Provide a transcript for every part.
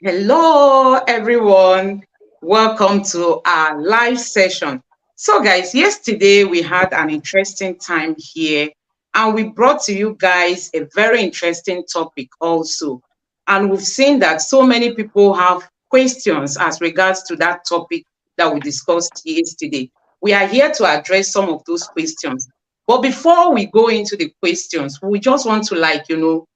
Hello, everyone. Welcome to our live session. So, guys, yesterday we had an interesting time here, and we brought to you guys a very interesting topic also. And we've seen that so many people have questions as regards to that topic that we discussed yesterday. We are here to address some of those questions. But before we go into the questions, we just want to,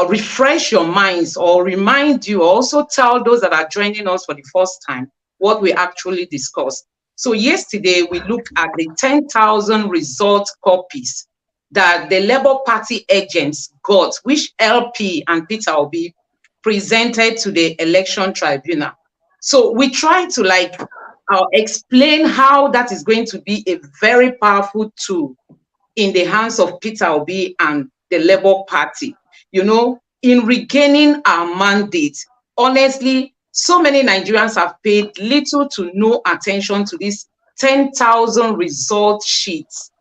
refresh your minds or remind you, also tell those that are joining us for the first time what we actually discussed. So, yesterday we looked at the 10,000 result copies that the Labour Party agents got, which LP and Peter Obi presented to the Election Tribunal. So, we tried to explain how that is going to be a very powerful tool in the hands of Peter Obi and the Labour Party, in regaining our mandate. Honestly, so many Nigerians have paid little to no attention to these 10,000 result sheets.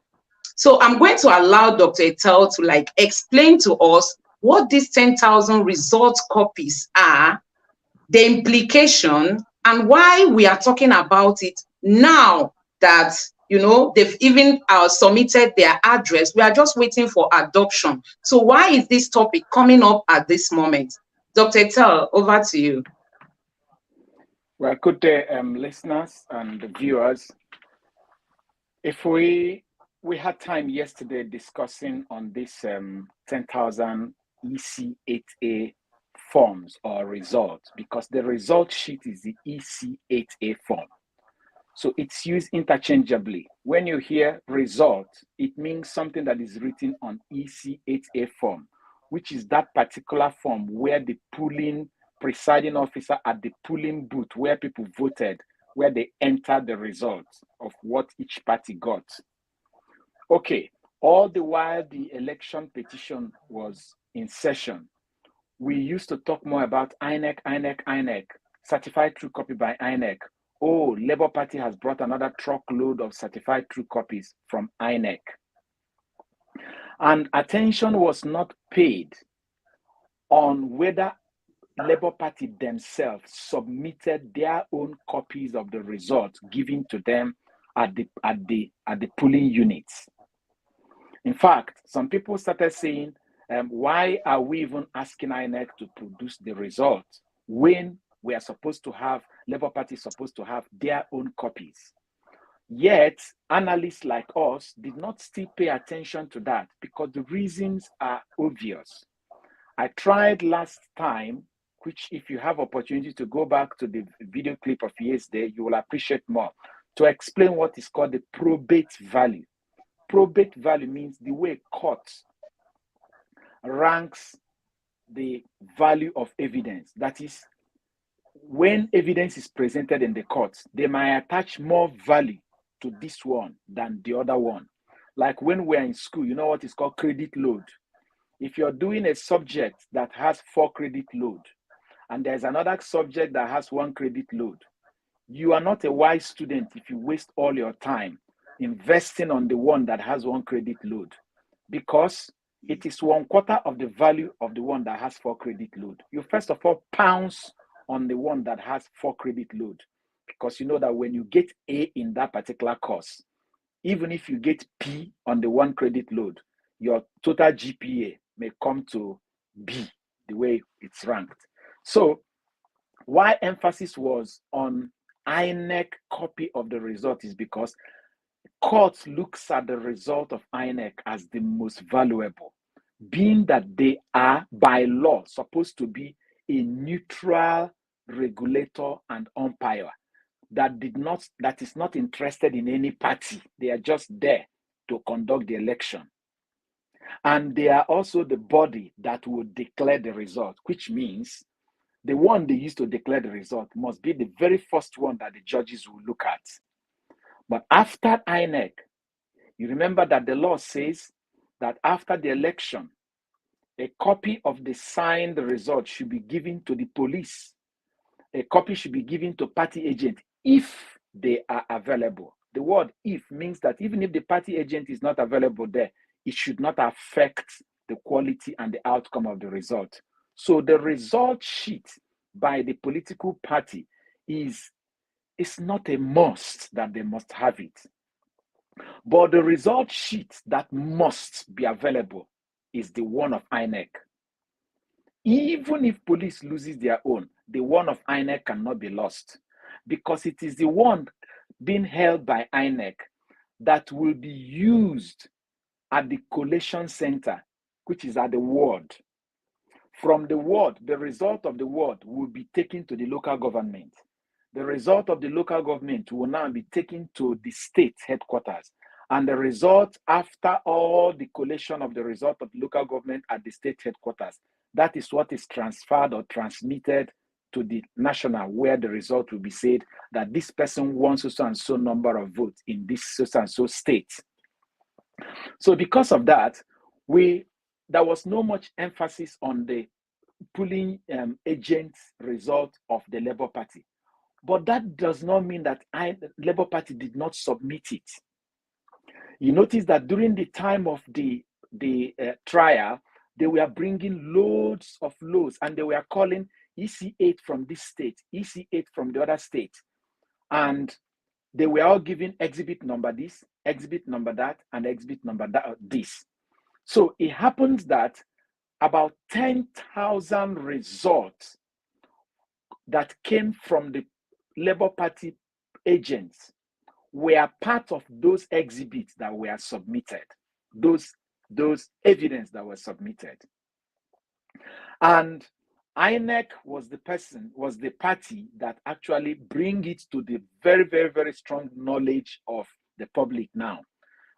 So I'm going to allow Dr. Etel to explain to us what these 10,000 result copies are, the implication, and why we are talking about it now that they've even submitted their address. We are just waiting for adoption. So why is this topic coming up at this moment? Dr. Tell, over to you. Well, good day, listeners and viewers. If we had time yesterday discussing on this 10,000 EC8A forms or results, because the result sheet is the EC8A form. So it's used interchangeably. When you hear result, it means something that is written on EC8A form, which is that particular form where the polling presiding officer at the polling booth where people voted, where they enter the results of what each party got. Okay, all the while the election petition was in session, we used to talk more about INEC, certified true copy by INEC. Oh, Labour Party has brought another truckload of certified true copies from Inec. And attention was not paid on whether Labour Party themselves submitted their own copies of the results given to them at the polling units. In fact, some people started saying, why are we even asking INEC to produce the results when we are supposed to have, Labour Party is supposed to have their own copies? Yet, analysts like us did not still pay attention to that because the reasons are obvious. I tried last time, which if you have opportunity to go back to the video clip of yesterday, you will appreciate more, to explain what is called the probate value. Probate value means the way courts ranks the value of evidence. That is, when evidence is presented in the courts, they might attach more value to this one than the other one. Like when we're in school, you know what is called credit load. If you're doing a subject that has 4 credit load, and there's another subject that has 1 credit load, you are not a wise student if you waste all your time investing on the one that has 1 credit load, because it is 1/4 of the value of the one that has 4 credit load. You first of all pounce on the one that has 4 credit load, because you know that when you get A in that particular course, even if you get P on the 1 credit load, your total GPA may come to B, the way it's ranked. So why emphasis was on INEC copy of the result is because court looks at the result of INEC as the most valuable, being that they are by law supposed to be a neutral regulator and umpire that is not interested in any party. They are just there to conduct the election. And they are also the body that will declare the result, which means the one they use to declare the result must be the very first one that the judges will look at. But after INEC, you remember that the law says that after the election, a copy of the signed result should be given to the police. A copy should be given to party agent if they are available. The word if means that even if the party agent is not available there, it should not affect the quality and the outcome of the result. So the result sheet by the political party is it's not a must that they must have it. But the result sheet that must be available is the one of Inec. Even if police loses their own, the one of Inec cannot be lost, because it is the one being held by Inec that will be used at the collation center, which is at the ward. From the ward, the result of the ward will be taken to the local government. The result of the local government will now be taken to the state headquarters. And the result, after all the collation of the result of the local government at the state headquarters, that is what is transferred or transmitted to the national, where the result will be said that this person won so and so number of votes in this so and so state. So because of that, there was no much emphasis on the polling agent result of the Labour Party. But that does not mean that Labour Party did not submit it. You notice that during the time of the trial, they were bringing loads, and they were calling EC8 from this state, EC8 from the other state. And they were all giving exhibit number this, exhibit number that, and exhibit number that, this. So it happens that about 10,000 results that came from the Labour Party agents were part of those exhibits that were submitted, those evidence that were submitted. And Inec was the party that actually bring it to the very, very, very strong knowledge of the public now.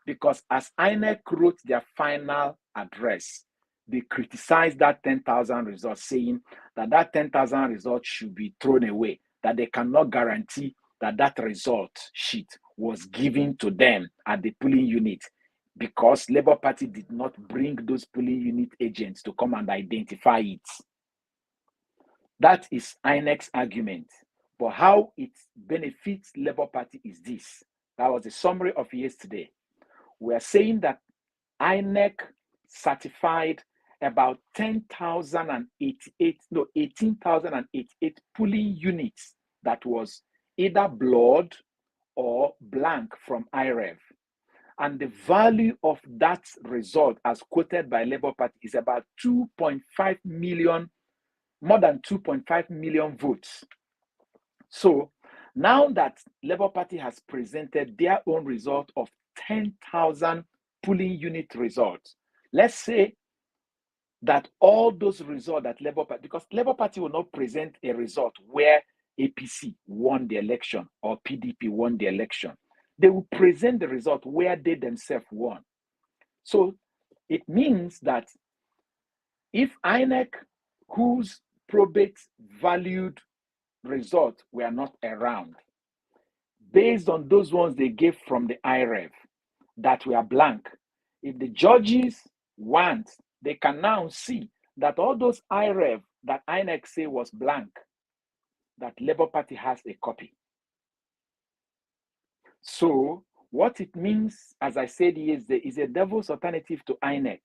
Because as Inec wrote their final address, they criticized that 10,000 results, saying that 10,000 results should be thrown away, that they cannot guarantee that result sheet was given to them at the polling unit, because Labour Party did not bring those polling unit agents to come and identify it. That is Inec's argument. But how it benefits Labour Party is this. That was the summary of yesterday. We are saying that Inec certified about 18,088 polling units that was either blood or blank from IREV. And the value of that result, as quoted by Labour Party, is about 2.5 million, more than 2.5 million votes. So now that Labour Party has presented their own result of 10,000 polling unit results, let's say that all those results that Labour Party, because Labour Party will not present a result where APC won the election or PDP won the election. They will present the result where they themselves won. So it means that if Inec, whose probate valued results were not around, based on those ones they gave from the IREV that were blank, if the judges want, they can now see that all those IREV that Inec say was blank, that Labour Party has a copy. So what it means, as I said, is a devil's alternative to Inec.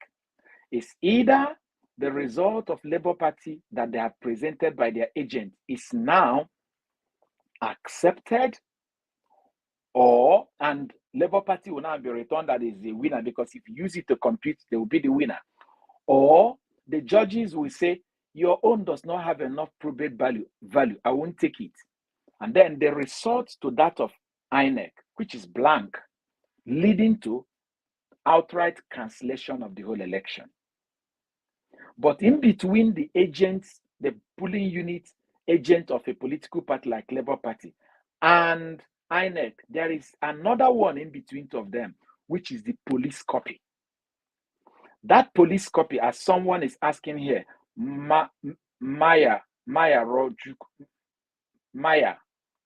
It's either the result of Labour Party that they have presented by their agent is now accepted, and Labour Party will now be returned that is the winner, because if you use it to compute, they will be the winner. Or the judges will say, your own does not have enough probate value, I won't take it. And then they resort to that of Inec, which is blank, leading to outright cancellation of the whole election. But in between the agents, the polling unit agent of a political party like Labour Party and Inec, there is another one in between two of them, which is the police copy. That police copy, as someone is asking here, Maya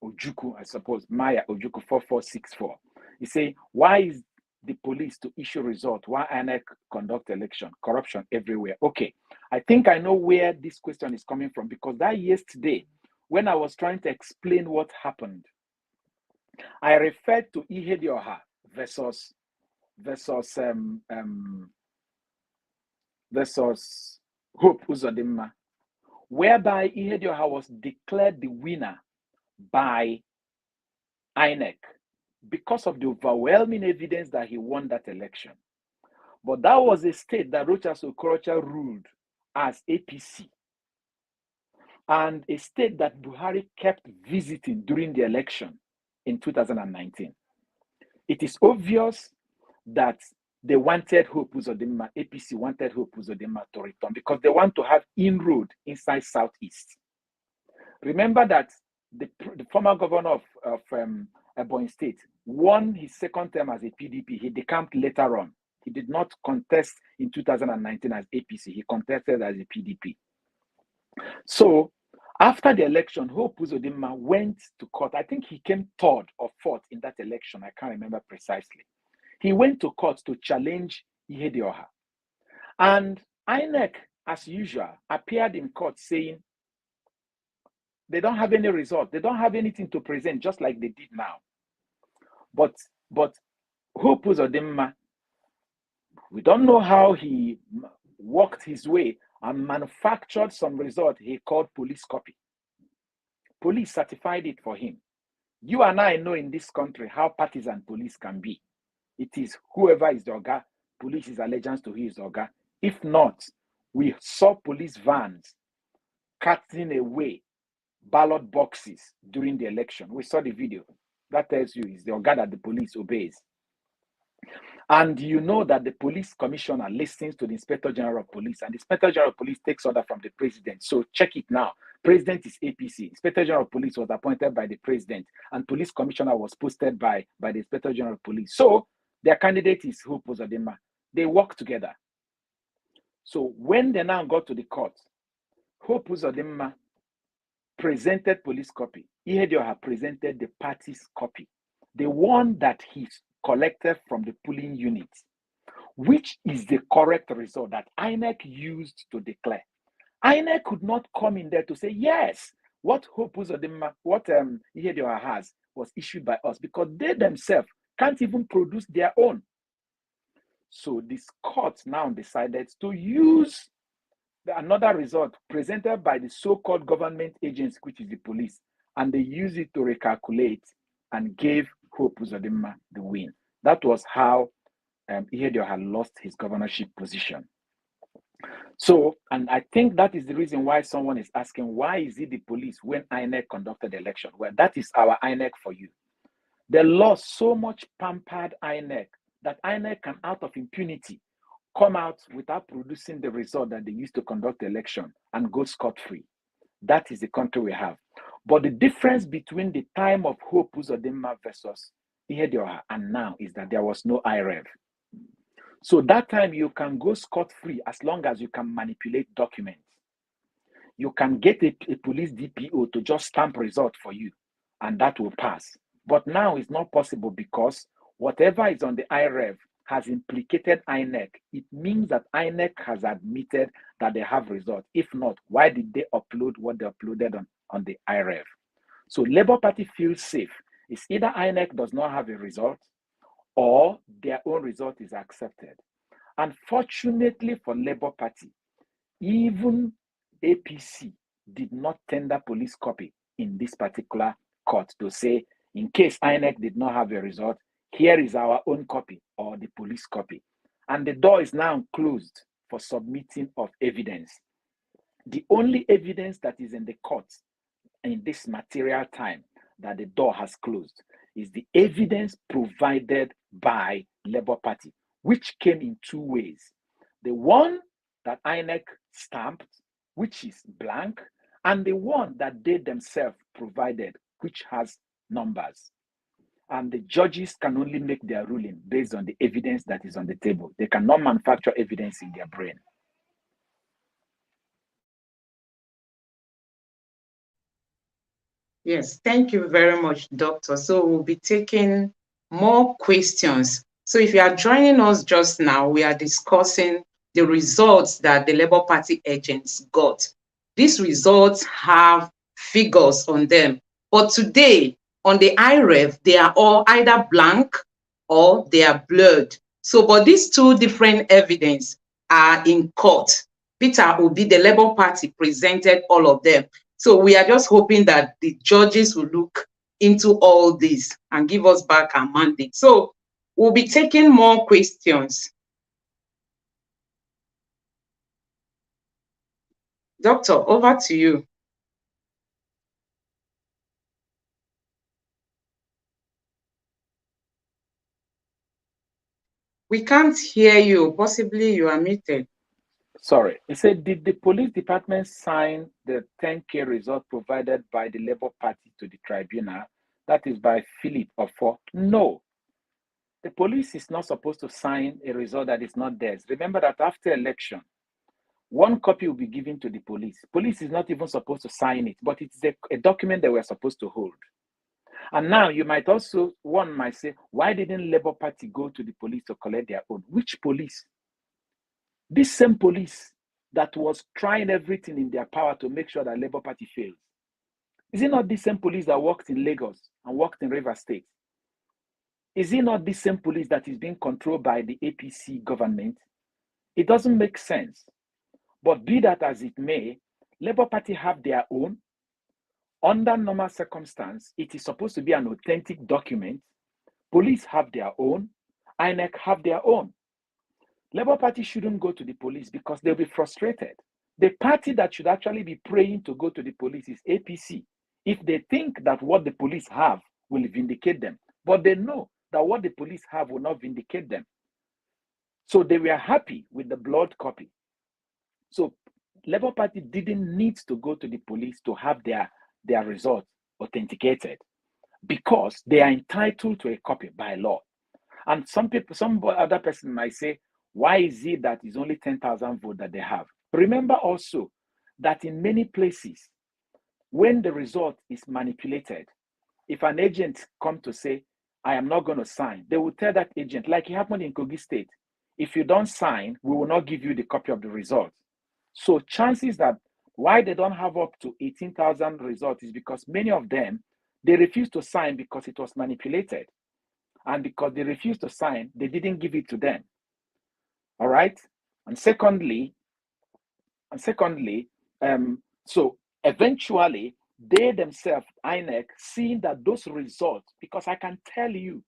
Ojuku, I suppose, Maya Ojuku 4464. He say, why is the police to issue result? Why INEC conduct election? Corruption everywhere. Okay, I think I know where this question is coming from, because that yesterday, when I was trying to explain what happened, I referred to Ihedioha versus Hope Uzodimma, whereby Ihedioha was declared the winner by Inec because of the overwhelming evidence that he won that election. But that was a state that Rochas Okorocha ruled as APC, and a state that Buhari kept visiting during the election in 2019. It is obvious that they wanted Hope Uzodinma, APC wanted Hope Uzodinma to return because they want to have inroad inside Southeast. Remember that the former governor of Ebonyi State won his second term as a PDP. He decamped later on. He did not contest in 2019 as APC. He contested as a PDP. So after the election, Hope Uzodinma went to court. I think he came third or fourth in that election. I can't remember precisely. He went to court to challenge Ihedioha. And Inec, as usual, appeared in court saying they don't have any result. They don't have anything to present, just like they did now. But Hope Uzodinma, we don't know how he worked his way and manufactured some result he called police copy. Police certified it for him. You and I know in this country how partisan police can be. It is whoever is the Oga, police is allegiance to his Oga. If not, we saw police vans cutting away ballot boxes during the election. We saw the video. That tells you it's the Oga that the police obeys. And you know that the police commissioner listens to the Inspector General of Police, and the Inspector General of Police takes order from the president. So check it now. President is APC. Inspector General of Police was appointed by the president, and police commissioner was posted by the Inspector General of Police. So their candidate is Hope Uzodinma. They work together. So when they now got to the court, Hope Uzodinma presented police copy. Ihedioha presented the party's copy, the one that he collected from the polling unit, which is the correct result that Inec used to declare. Inec could not come in there to say, yes, what Hope Uzodinma, what Ihedioha has was issued by us, because they themselves can't even produce their own. So this court now decided to use another result presented by the so-called government agency, which is the police, and they used it to recalculate and gave Hope Uzodinma the win. That was how Ihedioha lost his governorship position. So, and I think that is the reason why someone is asking, why is it the police when Inec conducted the election? Well, that is our Inec for you. They lost so much pampered Inec that Inec can, out of impunity, come out without producing the result that they used to conduct the election and go scot-free. That is the country we have. But the difference between the time of Hope Uzodinma versus Ihedioha and now is that there was no IREV. So that time you can go scot-free as long as you can manipulate documents. You can get a police DPO to just stamp result for you, and that will pass. But now it's not possible because whatever is on the IREV has implicated INEC. It means that INEC has admitted that they have results. If not, why did they upload what they uploaded on the IREV? So Labour Party feels safe. It's either INEC does not have a result or their own result is accepted. Unfortunately for Labour Party, even APC did not tender police copy in this particular court to say, in case INEC did not have a result, here is our own copy or the police copy. And the door is now closed for submitting of evidence. The only evidence that is in the court in this material time that the door has closed is the evidence provided by Labour Party, which came in two ways. The one that INEC stamped, which is blank, and the one that they themselves provided, which has numbers. And the judges can only make their ruling based on the evidence that is on the table. They cannot manufacture evidence in their brain. Yes, thank you very much, Doctor. So we'll be taking more questions. So if you are joining us just now, we are discussing the results that the Labour Party agents got. These results have figures on them. But today, on the IREV, they are all either blank or they are blurred. So, but these two different evidence are in court. Peter Obi, the Labour Party, presented all of them. So we are just hoping that the judges will look into all this and give us back our mandate. So we'll be taking more questions. Doctor, over to you. We can't hear you. Possibly you are muted. Sorry. He said, did the police department sign the 10K result provided by the Labour Party to the tribunal? That is by Philip Ofo. No. The police is not supposed to sign a result that is not theirs. Remember that after election, one copy will be given to the police. Police is not even supposed to sign it, but it's a document that we're supposed to hold. And now you might also, one might say, why didn't Labour Party go to the police to collect their own? Which police? This same police that was trying everything in their power to make sure that Labour Party fails. Is it not the same police that worked in Lagos and worked in Rivers State? Is it not the same police that is being controlled by the APC government? It doesn't make sense. But be that as it may, Labour Party have their own. Under normal circumstance, it is supposed to be an authentic document. Police have their own. Inec have their own. Labour Party shouldn't go to the police because they'll be frustrated. The party that should actually be praying to go to the police is APC, if they think that what the police have will vindicate them. But they know that what the police have will not vindicate them. So they were happy with the blood copy. So Labour Party didn't need to go to the police to have their results authenticated because they are entitled to a copy by law. And some other person might say, why is it that it's only 10,000 votes that they have? Remember also that in many places, when the result is manipulated, if an agent comes to say, I am not going to sign, they will tell that agent, like it happened in Kogi State, if you don't sign, we will not give you the copy of the results. So chances that why they don't have up to 18,000 results is because many of them, they refused to sign because it was manipulated. And because they refused to sign, they didn't give it to them. All right. And secondly, so eventually they themselves, Inec, seeing that those results, because I can tell you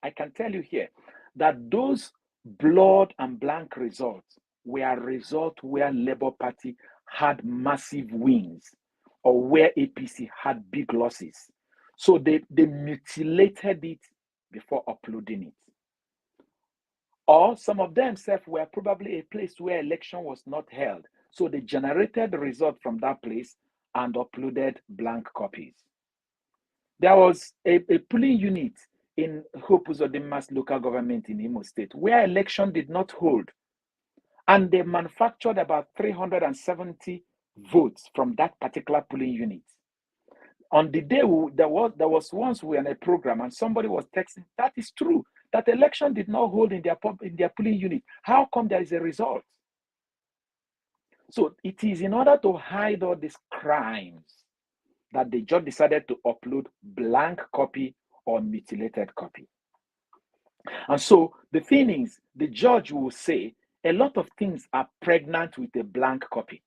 here that those blood and blank results were results where Labour Party had massive wins or where APC had big losses. So they mutilated it before uploading it. Or some of them were probably a place where election was not held. So they generated the result from that place and uploaded blank copies. There was a polling unit in Hope Uzodimma's local government in Imo State where election did not hold. And they manufactured about 370 votes from that particular polling unit. On the day there was once we were in a program and somebody was texting, that is true, that election did not hold in their polling unit. How come there is a result? So it is in order to hide all these crimes that the judge decided to upload blank copy or mutilated copy. And so the thing is, the judge will say a lot of things are pregnant with a blank copy.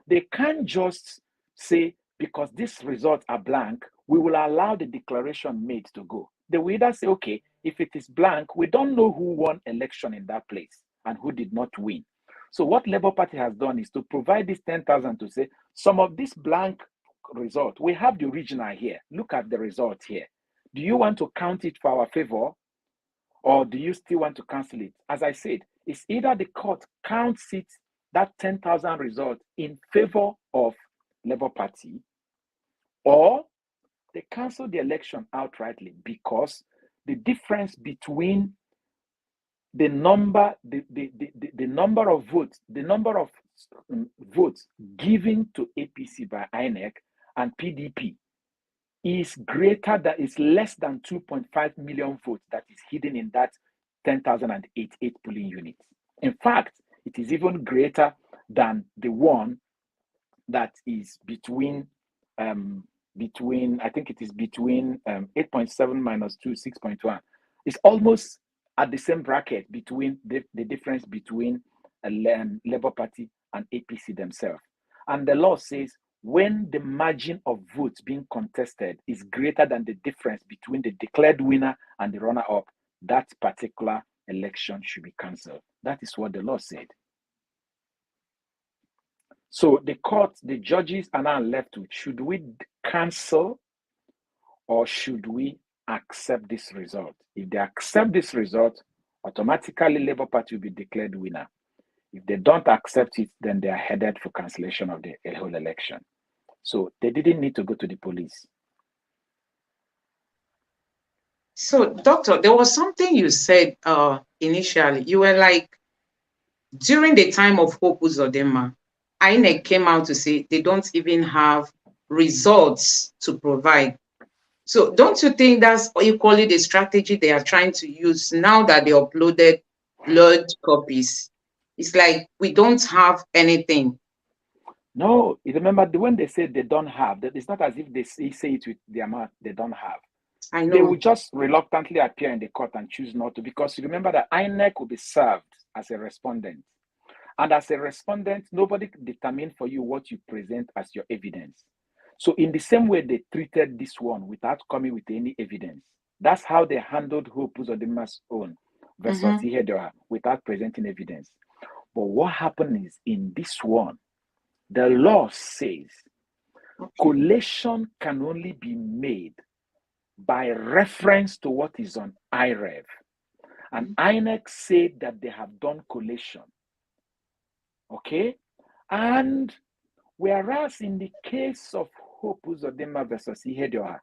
They can't just say, because these results are blank, we will allow the declaration made to go. They will either say, okay, if it is blank, we don't know who won election in that place and who did not win. So what Labour Party has done is to provide this 10,000 to say, some of this blank result, we have the original here. Look at the result here. Do you want to count it for our favor or do you still want to cancel it? As I said, it's either the court counts it, that 10,000 result in favor of Labour Party, or they cancel the election outrightly because the difference between the number of votes given to APC by Inec and PDP is less than 2.5 million votes that is hidden in that 10,088 polling units. In fact, it is even greater than the one that is between I think it is between 8.7 minus 2, 6.1. It's almost at the same bracket between the difference between Labour Party and APC themselves. And the law says when the margin of votes being contested is greater than the difference between the declared winner and the runner-up, that particular election should be cancelled. That is what the law said. So the court, the judges are now left with, should we cancel or should we accept this result? If they accept this result, automatically Labour Party will be declared winner. If they don't accept it, then they are headed for cancellation of the whole election. So they didn't need to go to the police. So, Doctor, there was something you said initially. You were like, during the time of Hope Uzodinma, Inec came out to say they don't even have results to provide. So don't you think that's equally the strategy they are trying to use now that they uploaded blurred copies? It's like we don't have anything. No, you remember when they said they don't have, that it's not as if they say it with the amount they don't have. I know. They will just reluctantly appear in the court and choose not to, because you remember that Inec will be served as a respondent. And as a respondent, nobody determined for you what you present as your evidence. So in the same way they treated this one without coming with any evidence, that's how they handled Hope Uzodinma's own versus Ihedioha without presenting evidence. But what happened is, in this one, the law says collation can only be made by reference to what is on IREV. And INEC said that they have done collation. Okay? And whereas in the case of Hope Uzodinma versus Ihedioha,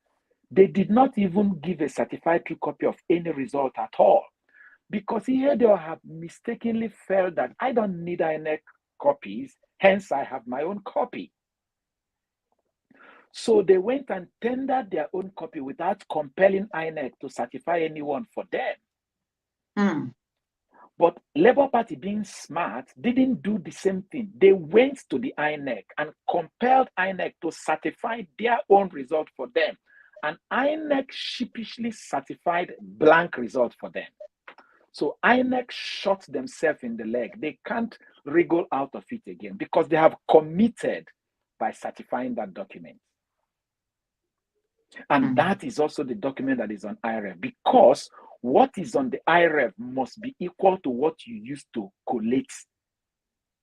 they did not even give a certified true copy of any result at all, because Ihedioha mistakenly felt that I don't need INEC copies, hence I have my own copy. So they went and tendered their own copy without compelling INEC to certify anyone for them. But Labour Party, being smart, didn't do the same thing. They went to the INEC and compelled INEC to certify their own result for them. And INEC sheepishly certified blank result for them. So INEC shot themselves in the leg. They can't wriggle out of it again because they have committed by certifying that document. And that is also the document that is on IREV, because what is on the IREV must be equal to what you use to collate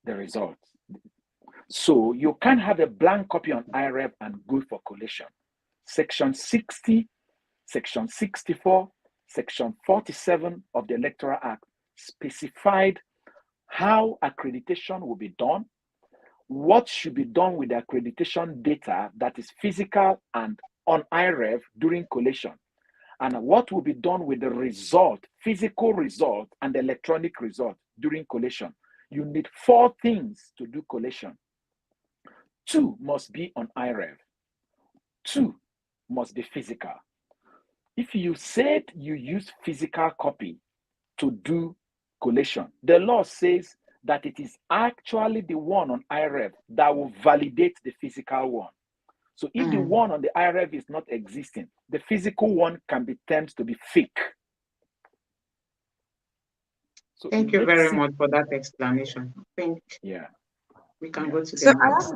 the results. So you can't have a blank copy on IREV and go for collation. Section 60, Section 64, Section 47 of the Electoral Act specified how accreditation will be done, what should be done with the accreditation data that is physical and on IREV during collation, and what will be done with the result, physical result and electronic result during collation. You need 4 things to do collation. 2 must be on IREV. 2 must be physical. If you said you use physical copy to do collation, the law says that it is actually the one on IREV that will validate the physical one. So if the one on the IREV is not existing, the physical one can be termed to be fake. So thank you very much for that explanation. I think we can go to the next.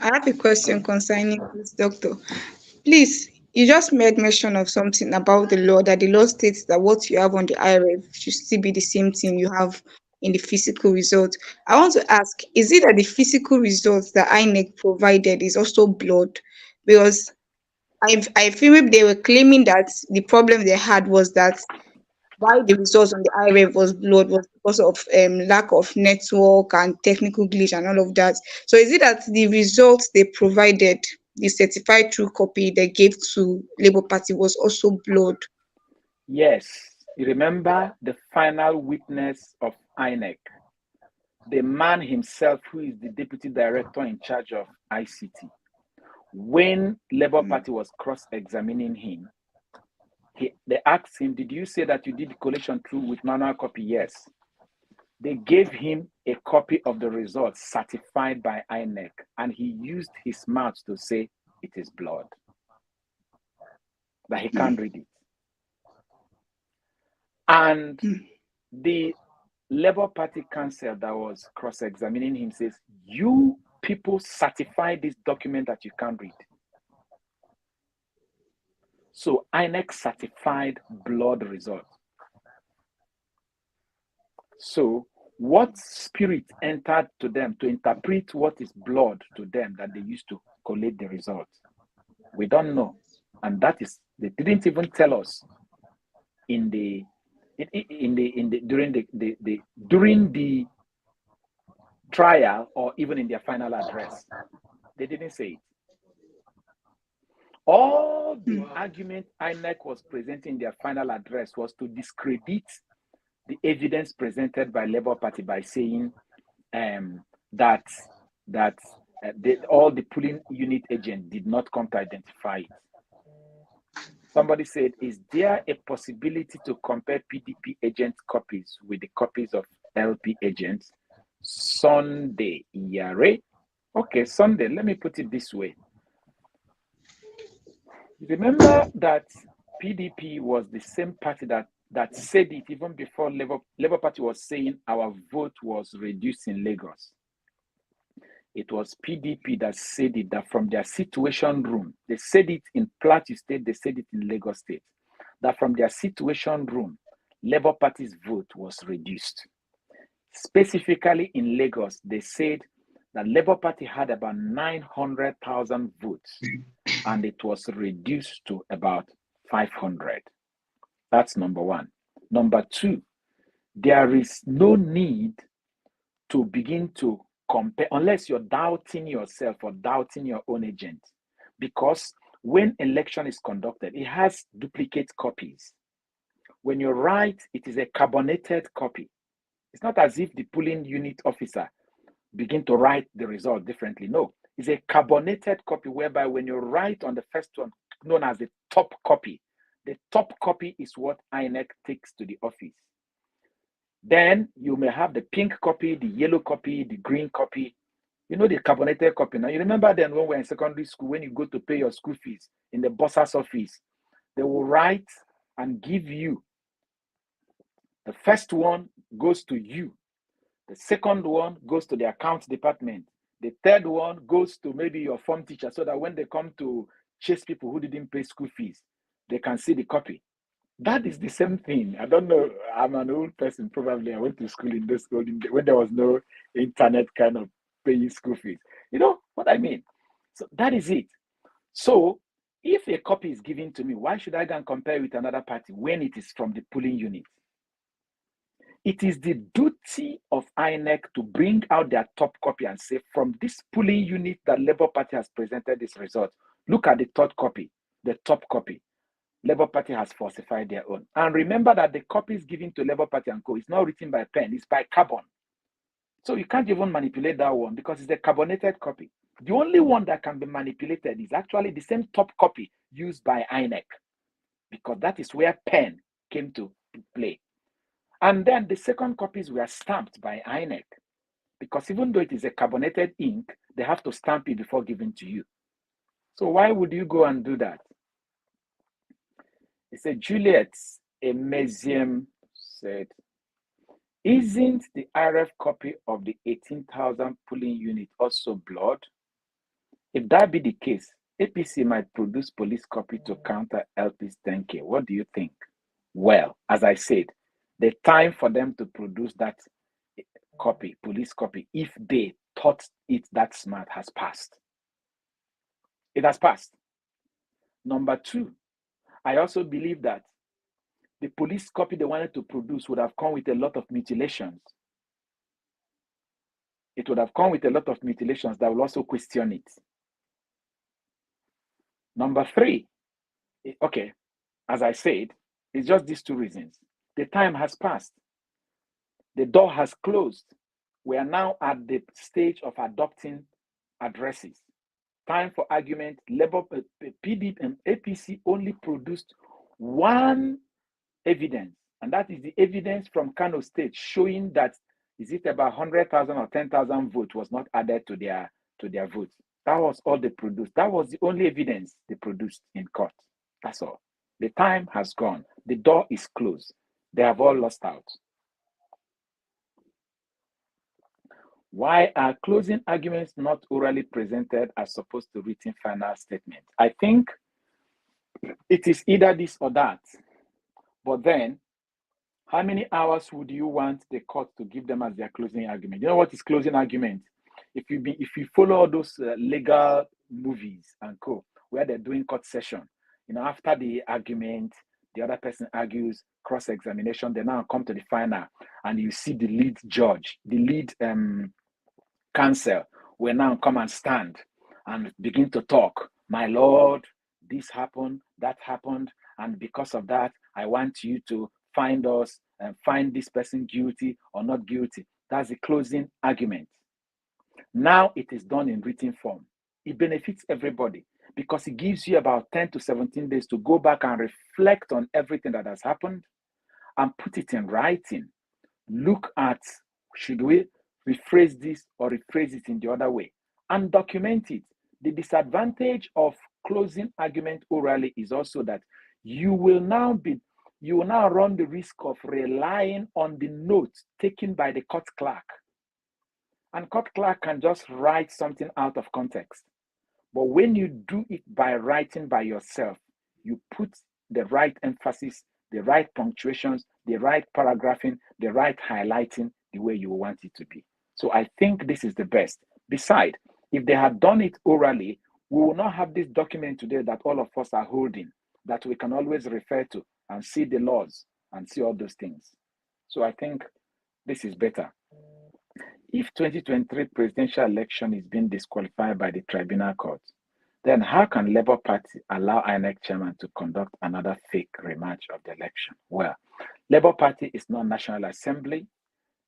I have a question concerning this, Doctor. Please, you just made mention of something about the law, that the law states that what you have on the IREV should still be the same thing you have in the physical result. I want to ask, is it that the physical results that INEC provided is also blurred? Because I feel they were claiming that the problem they had was that why the results on the IREV was blurred was because of lack of network and technical glitch and all of that. So is it that the results they provided, the certified true copy they gave to Labour Party, was also blurred? Yes. You remember the final witness of INEC, the man himself who is the deputy director in charge of ICT. When Labour Party was cross-examining him, they asked him, did you say that you did the collation through with manual copy? Yes. They gave him a copy of the results certified by INEC, and he used his mouth to say it is blurred, that he can't read it. And the Labour Party counsel that was cross-examining him says, you people certify this document that you can't read. So INEC certified blood results. So what spirit entered to them to interpret what is blood to them that they used to collate the results? We don't know. And that is, they didn't even tell us during the trial or even in their final address. They didn't say it. All the argument INEC was presenting in their final address was to discredit the evidence presented by Labour Party by saying that all the polling unit agents did not come to identify it. Somebody said, is there a possibility to compare PDP agent copies with the copies of LP agents? Sunday, Yare. Okay, Sunday, let me put it this way. Remember that PDP was the same party that said it even before Labour Party was saying our vote was reduced in Lagos. It was PDP that said it, that from their situation room, they said it in Plateau State, they said it in Lagos State, that from their situation room, Labour Party's vote was reduced. Specifically in Lagos, they said that Labour Party had about 900,000 votes and it was reduced to about 500. That's number one. Number two, there is no need to begin to compare unless you're doubting yourself or doubting your own agent, because when election is conducted, it has duplicate copies. When you write, it is a carbonated copy. It's not as if the polling unit officer begin to write the result differently. No, it's a carbonated copy whereby when you write on the first one, known as the top copy is what INEC takes to the office. Then you may have the pink copy, the yellow copy, the green copy. You know the carbonated copy. Now, you remember then when we were in secondary school, when you go to pay your school fees in the boss's office, they will write and give you. The first one goes to you. The second one goes to the accounts department. The third one goes to maybe your form teacher, so that when they come to chase people who didn't pay school fees, they can see the copy. That is the same thing. I don't know. I'm an old person, probably. I went to school in this school when there was no internet kind of paying school fees. You know what I mean? So that is it. So if a copy is given to me, why should I go and compare with another party when it is from the polling unit? It is the duty of INEC to bring out their top copy and say, from this polling unit that Labour Party has presented this result, look at the third copy, the top copy. Labour Party has falsified their own. And remember that the copies given to Labour Party and Co. is not written by pen, it's by carbon. So you can't even manipulate that one because it's a carbonated copy. The only one that can be manipulated is actually the same top copy used by INEC, because that is where pen came to play. And then the second copies were stamped by INEC, because even though it is a carbonated ink, they have to stamp it before giving to you. So why would you go and do that? It said, Juliet Emezium said, isn't the RF copy of the 18,000 polling unit also blood? If that be the case, APC might produce police copy to counter LP's 10K. What do you think? Well, as I said, the time for them to produce that copy, police copy, if they thought it that smart, has passed. It has passed. Number two, I also believe that the police copy they wanted to produce would have come with a lot of mutilations. It would have come with a lot of mutilations that will also question it. Number three, okay, as I said, it's just these two reasons. The time has passed. The door has closed. We are now at the stage of adopting addresses. Time for argument. Labour, PDP and APC only produced one evidence, and that is the evidence from Kano State showing that is it about 100,000 or 10,000 votes was not added to their votes. That was all they produced. That was the only evidence they produced in court. That's all. The time has gone. The door is closed. They have all lost out. Why are closing arguments not orally presented as opposed to written final statement? I think it is either this or that. But then, how many hours would you want the court to give them as their closing argument? You know what is closing argument? If you follow all those legal movies and co, where they're doing court session, after the argument, the other person argues, cross-examination, they now come to the final, and you see the lead judge, the lead counsel will now come and stand and begin to talk. My lord, this happened, that happened, and because of that, I want you to find us and find this person guilty or not guilty. That's the closing argument. Now it is done in written form. It benefits everybody because it gives you about 10 to 17 days to go back and reflect on everything that has happened and put it in writing. Look at, should we rephrase this or rephrase it in the other way, and document it. The disadvantage of closing argument orally is also that you will now run the risk of relying on the notes taken by the court clerk. And court clerk can just write something out of context. But when you do it by writing by yourself, you put the right emphasis, the right punctuations, the right paragraphing, the right highlighting the way you want it to be. So I think this is the best. Besides, if they had done it orally, we will not have this document today that all of us are holding, that we can always refer to and see the laws and see all those things. So I think this is better. If 2023 presidential election is being disqualified by the Tribunal court, then how can Labour Party allow Inec chairman to conduct another fake rematch of the election? Well, Labour Party is not National Assembly.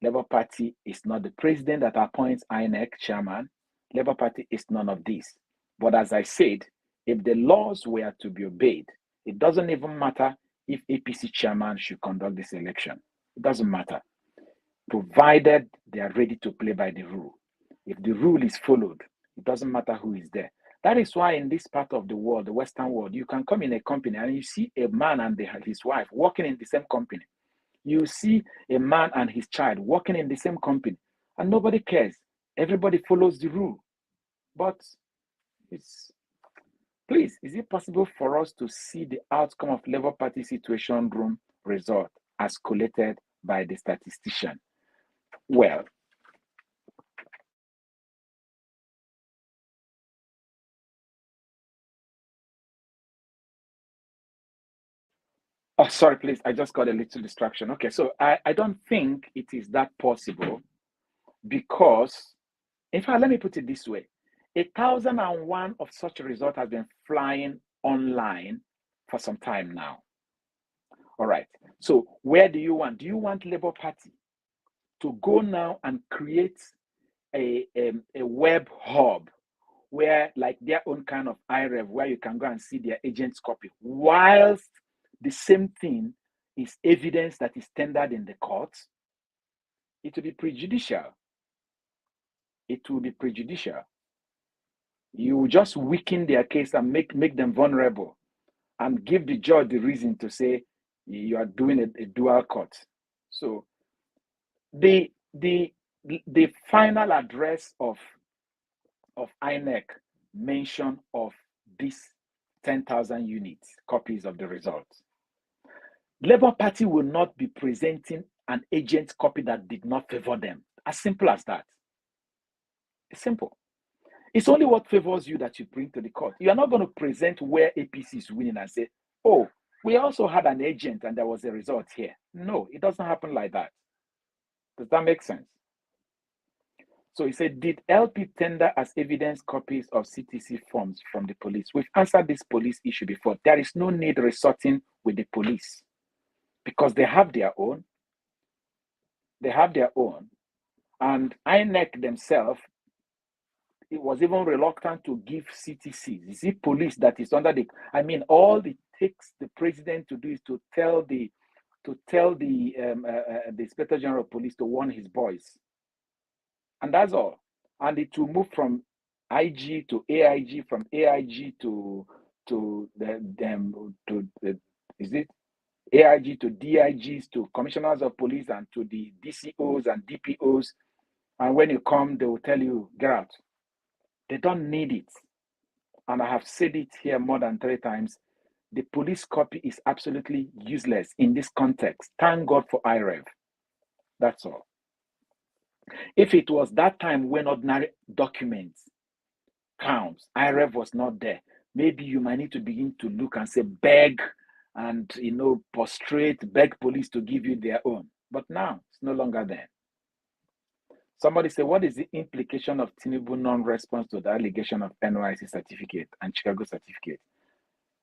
Labour Party is not the president that appoints Inec chairman. Labour Party is none of this. But as I said, if the laws were to be obeyed, it doesn't even matter if APC chairman should conduct this election. It doesn't matter, provided they are ready to play by the rule. If the rule is followed, it doesn't matter who is there. That is why in this part of the world, the Western world, you can come in a company and you see a man and his wife working in the same company. You see a man and his child working in the same company, and nobody cares. Everybody follows the rule. But please, is it possible for us to see the outcome of Labour Party situation room result as collated by the statistician? Well, oh, sorry, please. I just got a little distraction. Okay, so I don't think it is that possible because, in fact, let me put it this way. 1,001 of such a result has been flying online for some time now. All right. So where do you want? Do you want Labour Party to go now and create a web hub where, like their own kind of IREV, where you can go and see their agent's copy, whilst the same thing is evidence that is tendered in the courts? It will be prejudicial. It will be prejudicial. You just weaken their case and make them vulnerable and give the judge the reason to say you are doing a dual court. So the final address of INEC mention of this 10,000 units copies of the results. Labour Party will not be presenting an agent copy that did not favor them. As simple as that. It's simple. It's only what favors you that you bring to the court. You are not going to present where APC is winning and say, oh, we also had an agent and there was a result here. No, it doesn't happen like that. Does that make sense? So he said, did LP tender as evidence copies of CTC forms from the police? We've answered this police issue before. There is no need resorting with the police because they have their own. They have their own. And INEC themselves, it was even reluctant to give CTCs. Is it police that is under the, I mean, all it takes the president to do is to tell the Inspector General of Police to warn his boys. And that's all. And it will move from IG to AIG, from AIG is it AIG to DIGs to commissioners of police and to the DCOs and DPOs. And when you come, they will tell you, get out. They don't need it. And I have said it here more than 3 times. The police copy is absolutely useless in this context. Thank God for IREV. That's all. If it was that time when ordinary documents counts, IREV was not there, maybe you might need to begin to look and say, beg and, prostrate, beg police to give you their own. But now, it's no longer there. Somebody said, what is the implication of Tinubu non-response to the allegation of NYC certificate and Chicago certificate?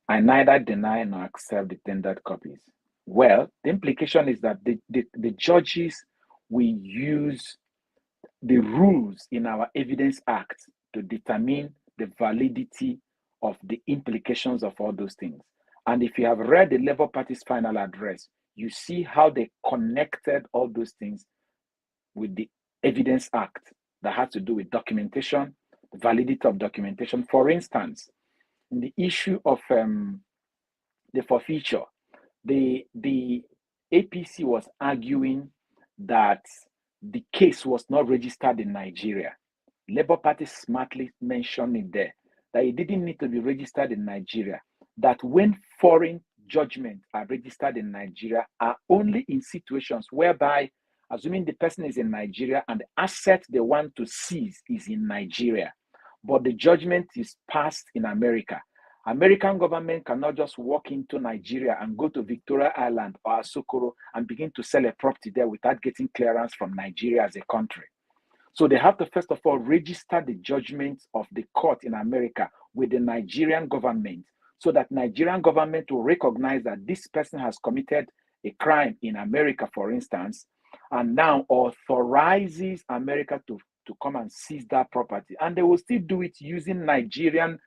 I neither deny nor accept the tendered copies. Well, the implication is that the judges will use the rules in our Evidence Act to determine the validity of the implications of all those things. And if you have read the Labour Party's final address, you see how they connected all those things with the Evidence Act that has to do with documentation, the validity of documentation. For instance, in the issue of the forfeiture, the APC was arguing that the case was not registered in Nigeria. Labour Party smartly mentioned it there, that it didn't need to be registered in Nigeria, that when foreign judgments are registered in Nigeria are only in situations whereby, assuming the person is in Nigeria and the asset they want to seize is in Nigeria, but the judgment is passed in America. American government cannot just walk into Nigeria and go to Victoria Island or Asokoro and begin to sell a property there without getting clearance from Nigeria as a country. So they have to first of all register the judgment of the court in America with the Nigerian government, so that Nigerian government will recognize that this person has committed a crime in America, for instance, and now authorizes America to come and seize that property. And they will still do it using Nigerian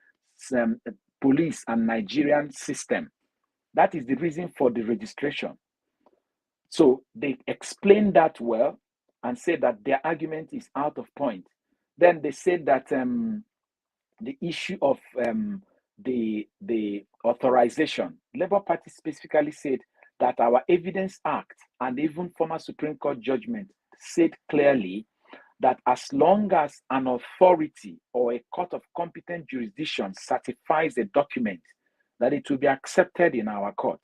police and Nigerian system. That is the reason for the registration. So they explain that well and say that their argument is out of point. Then they said that the issue of the authorization, Labour Party specifically said that our Evidence Act and even former Supreme Court judgment said clearly that as long as an authority or a court of competent jurisdiction certifies a document, that it will be accepted in our court.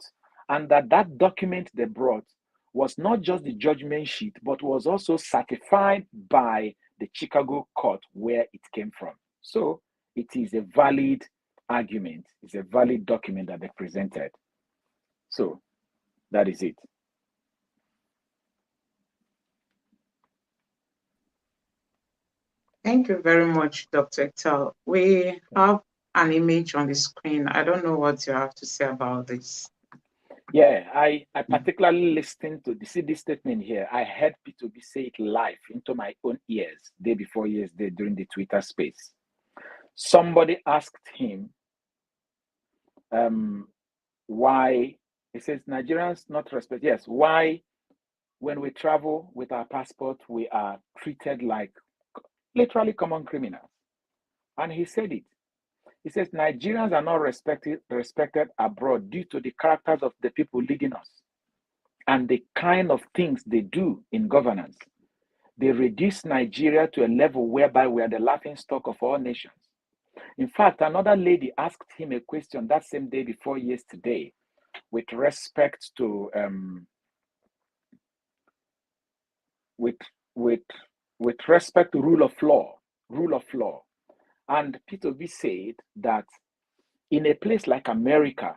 And that document they brought was not just the judgment sheet, but was also certified by the Chicago court where it came from. So it is a valid argument. It's a valid document that they presented. So that is it. Thank you very much, Dr. Tel. We have an image on the screen. I don't know what you have to say about this. Yeah, I particularly listened to this statement here. I heard Peter Obi say it live into my own ears, day before yesterday during the Twitter space. Somebody asked him why, he says, Nigerians not respect, yes, why when we travel with our passport, we are treated like literally common criminals. And he said it. He says Nigerians are not respected abroad due to the characters of the people leading us and the kind of things they do in governance. They reduce Nigeria to a level whereby we are the laughing stock of all nations. In fact, another lady asked him a question that same day before yesterday with respect to with respect to rule of law. And Peter Obi said that in a place like America,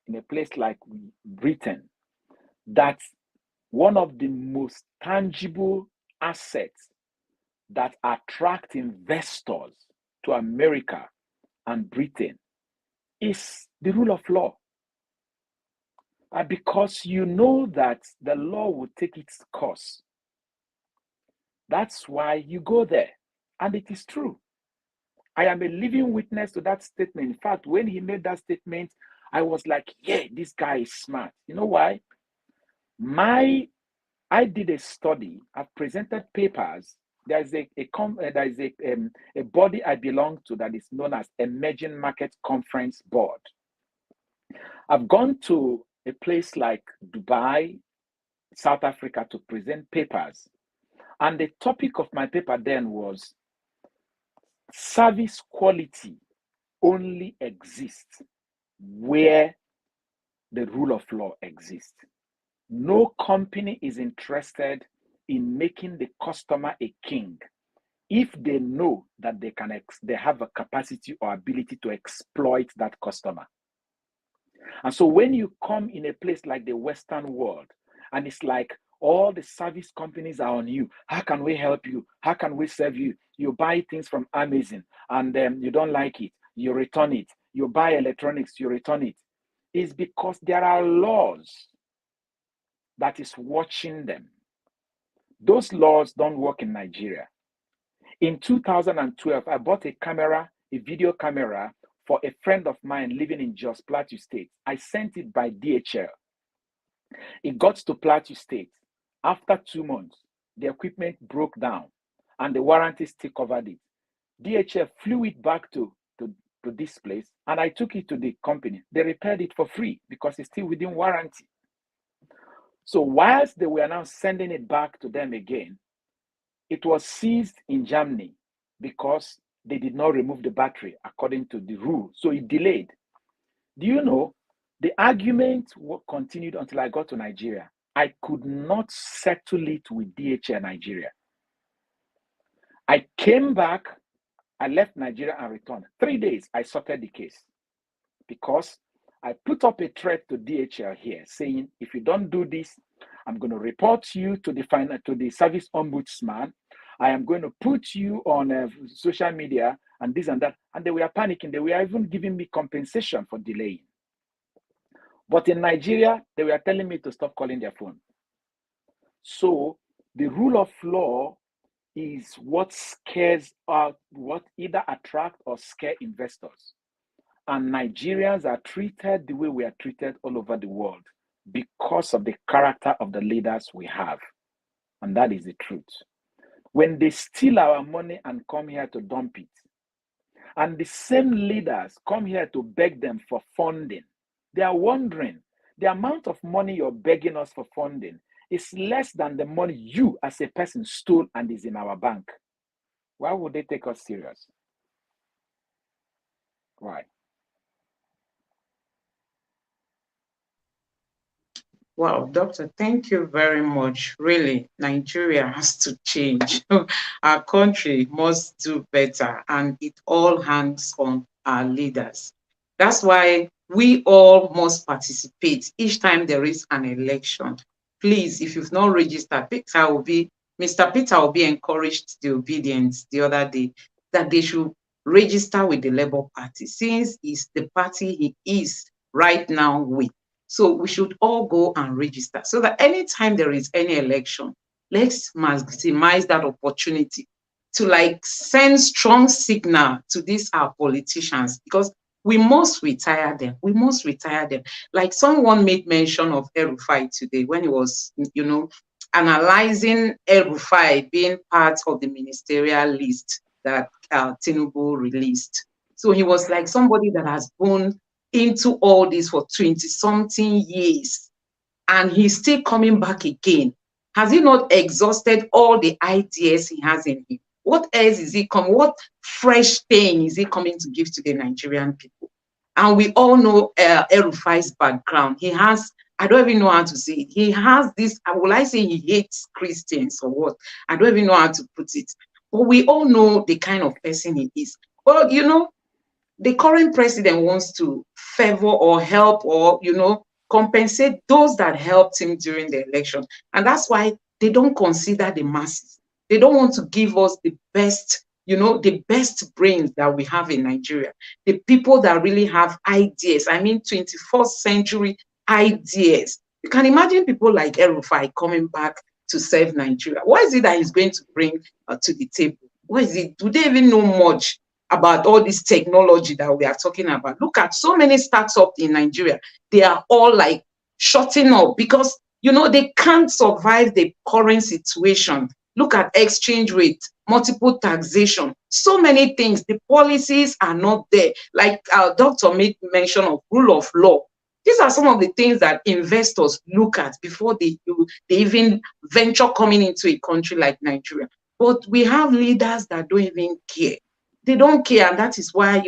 in a place like Britain, that one of the most tangible assets that attract investors to America and Britain is the rule of law. Because you know that the law will take its course. That's why you go there. And it is true. I am a living witness to that statement. In fact, when he made that statement, I was like, yeah, this guy is smart. You know why? I did a study. I've presented papers. There's a body I belong to that is known as Emerging Market Conference Board. I've gone to a place like Dubai, South Africa to present papers. And the topic of my paper then was service quality only exists where the rule of law exists. No company is interested in making the customer a king if they know that they have a capacity or ability to exploit that customer. And so when you come in a place like the Western world, and it's like all the service companies are on you. How can we help you? How can we serve you? You buy things from Amazon and you don't like it, you return it. You buy electronics, you return it. It's because there are laws that is watching them. Those laws don't work in Nigeria. In 2012, I bought a camera, a video camera for a friend of mine living in Jos Plateau State. I sent it by DHL. It got to Plateau State. After 2 months, the equipment broke down and the warranty still covered it. DHL flew it back to this place and I took it to the company. They repaired it for free because it's still within warranty. So whilst they were now sending it back to them again, it was seized in Germany because they did not remove the battery according to the rule. So it delayed. Do you know, the argument continued until I got to Nigeria. I could not settle it with DHL Nigeria. I came back, I left Nigeria and returned. 3 days, I sorted the case because I put up a threat to DHL here saying, if you don't do this, I'm going to report you to the service ombudsman. I am going to put you on social media and this and that. And they were panicking. They were even giving me compensation for delaying. But in Nigeria, they were telling me to stop calling their phone. So the rule of law is what scares out, what either attract or scare investors. And Nigerians are treated the way we are treated all over the world because of the character of the leaders we have. And that is the truth. When they steal our money and come here to dump it, and the same leaders come here to beg them for funding, they are wondering, the amount of money you're begging us for funding is less than the money you as a person stole and is in our bank. Why would they take us serious? Why? Wow, doctor, thank you very much. Really, Nigeria has to change. Our country must do better, and it all hangs on our leaders. That's why we all must participate each time there is an election. Please, if you've not registered, Mr. Peter Obi encouraged the Obidient the other day that they should register with the Labour Party, since it's the party he is right now with. So we should all go and register so that anytime there is any election, let's maximize that opportunity to like send strong signal to these our politicians, because we must retire them. We must retire them. Like someone made mention of El-Rufai today when he was, analyzing El-Rufai being part of the ministerial list that Tinubu released. So he was like somebody that has gone into all this for 20-something years, and he's still coming back again. Has he not exhausted all the ideas he has in him? What else is he coming? What fresh thing is he coming to give to the Nigerian people? And we all know El-Rufai's background. He has, I don't even know how to say it. He has this, will I say he hates Christians or what? I don't even know how to put it. But we all know the kind of person he is. Well, the current president wants to favor or help or, compensate those that helped him during the election. And that's why they don't consider the masses. They don't want to give us the best, the best brains that we have in Nigeria, the people that really have ideas. I mean, 21st century ideas. You can imagine people like El-Rufai coming back to serve Nigeria. What is it that he's going to bring to the table? What is it? Do they even know much about all this technology that we are talking about? Look at so many startups in Nigeria. They are all like shutting up because, they can't survive the current situation. Look at exchange rate, multiple taxation, so many things. The policies are not there. Like our doctor made mention of rule of law. These are some of the things that investors look at before they even venture coming into a country like Nigeria. But we have leaders that don't even care. They don't care, and that is why,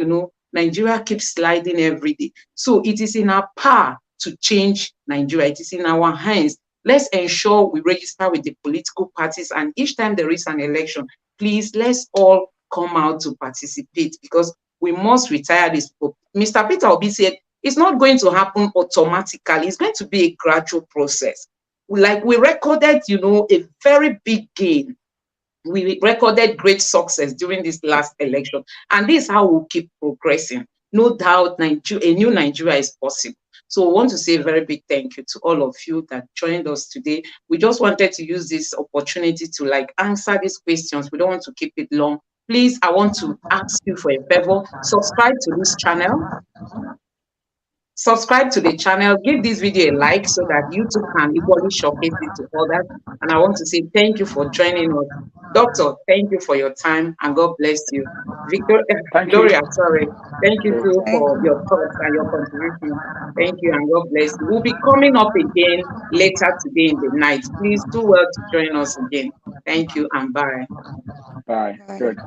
Nigeria keeps sliding every day. So it is in our power to change Nigeria. It is in our hands. Let's ensure we register with the political parties, and each time there is an election, please, let's all come out to participate, because we must retire this. Mr. Peter Obi said it's not going to happen automatically. It's going to be a gradual process. Like we recorded, a very big gain. We recorded great success during this last election, and this is how we'll keep progressing. No doubt, a new Nigeria is possible. So I want to say a very big thank you to all of you that joined us today. We just wanted to use this opportunity to answer these questions. We don't want to keep it long. Please, I want to ask you for a favor, subscribe to this channel. Subscribe to the channel, give this video a like so that YouTube can equally showcase it to others. And I want to say thank you for joining us. Doctor, thank you for your time and God bless you. Thank you. Gloria, sorry. Thank you too Thank for your thoughts and your contribution. Thank you and God bless you. We'll be coming up again later today in the night. Please do well to join us again. Thank you and bye. Bye. you. Good.